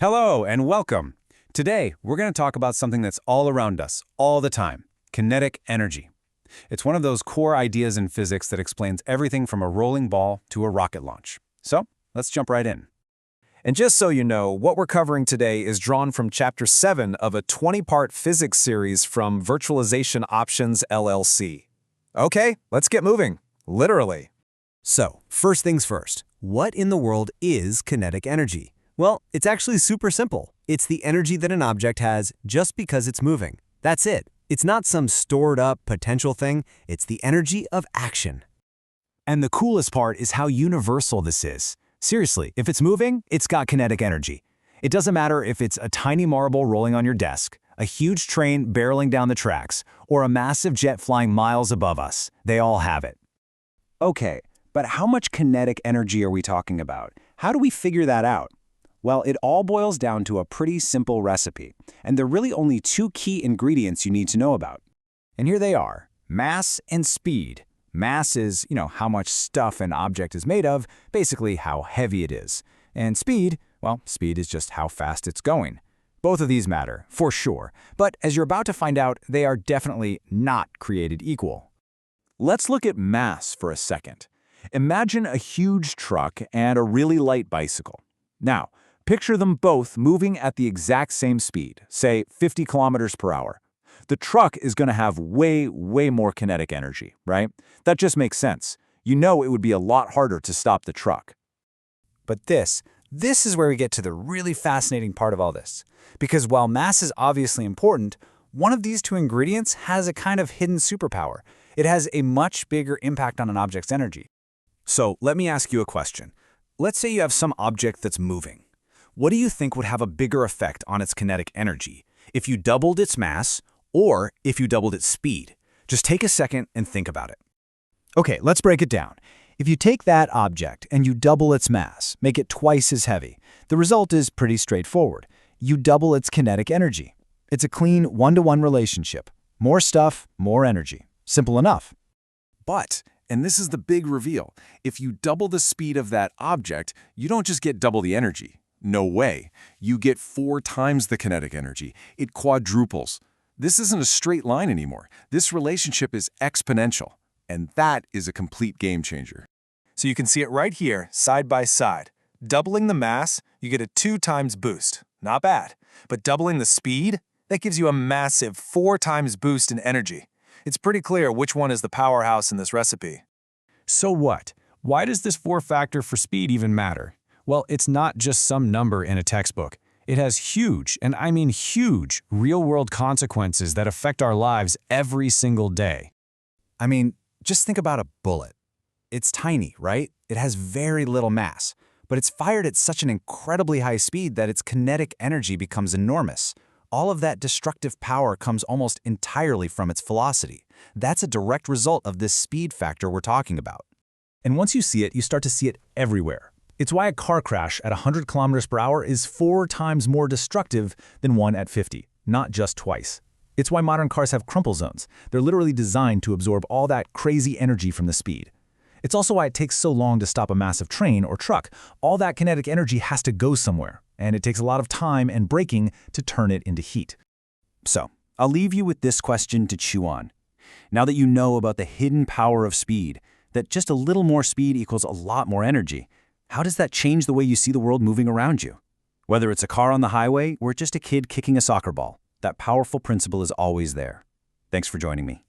Hello and welcome. Today, we're going to talk about something that's all around us, all the time, kinetic energy. It's one of those core ideas in physics that explains everything from a rolling ball to a rocket launch. So, let's jump right in. And just so you know, what we're covering today is drawn from Chapter 7 of a 20-part physics series from Virtualization Options LLC. Okay, let's get moving. Literally. So, first things first, what in the world is kinetic energy? Well, it's actually super simple. It's the energy that an object has just because it's moving. That's it. It's not some stored-up potential thing. It's the energy of action. And the coolest part is how universal this is. Seriously, if it's moving, it's got kinetic energy. It doesn't matter if it's a tiny marble rolling on your desk, a huge train barreling down the tracks, or a massive jet flying miles above us. They all have it. Okay, but how much kinetic energy are we talking about? How do we figure that out? Well, it all boils down to a pretty simple recipe, and there are really only two key ingredients you need to know about. And here they are, mass and speed. Mass is, how much stuff an object is made of, basically how heavy it is. And speed, well, speed is just how fast it's going. Both of these matter, for sure, but as you're about to find out, they are definitely not created equal. Let's look at mass for a second. Imagine a huge truck and a really light bicycle. Now, picture them both moving at the exact same speed, say 50 kilometers per hour. The truck is going to have way more kinetic energy, right? That just makes sense. You know it would be a lot harder to stop the truck. But this is where we get to the really fascinating part of all this. Because while mass is obviously important, one of these two ingredients has a kind of hidden superpower. It has a much bigger impact on an object's energy. So let me ask you a question. Let's say you have some object that's moving. What do you think would have a bigger effect on its kinetic energy if you doubled its mass or if you doubled its speed? Just take a second and think about it. Okay, let's break it down. If you take that object and you double its mass, make it twice as heavy, the result is pretty straightforward. You double its kinetic energy. It's a clean one-to-one relationship. More stuff, more energy. Simple enough. But, and this is the big reveal, if you double the speed of that object, you don't just get double the energy. No way. You get 4 times the kinetic energy. It quadruples. This isn't a straight line anymore. This relationship is exponential. And that is a complete game changer. So you can see it right here, side by side. Doubling the mass, you get a 2 times boost. Not bad. But doubling the speed, that gives you a massive 4 times boost in energy. It's pretty clear which one is the powerhouse in this recipe. So what? Why does this 4 factor for speed even matter? Well, it's not just some number in a textbook. It has huge, and I mean huge, real-world consequences that affect our lives every single day. I mean, just think about a bullet. It's tiny, right? It has very little mass, but it's fired at such an incredibly high speed that its kinetic energy becomes enormous. All of that destructive power comes almost entirely from its velocity. That's a direct result of this speed factor we're talking about. And once you see it, you start to see it everywhere. It's why a car crash at 100 kilometers per hour is 4 times more destructive than one at 50, not just twice. It's why modern cars have crumple zones. They're literally designed to absorb all that crazy energy from the speed. It's also why it takes so long to stop a massive train or truck. All that kinetic energy has to go somewhere, and it takes a lot of time and braking to turn it into heat. So, I'll leave you with this question to chew on. Now that you know about the hidden power of speed, that just a little more speed equals a lot more energy, how does that change the way you see the world moving around you? Whether it's a car on the highway or just a kid kicking a soccer ball, that powerful principle is always there. Thanks for joining me.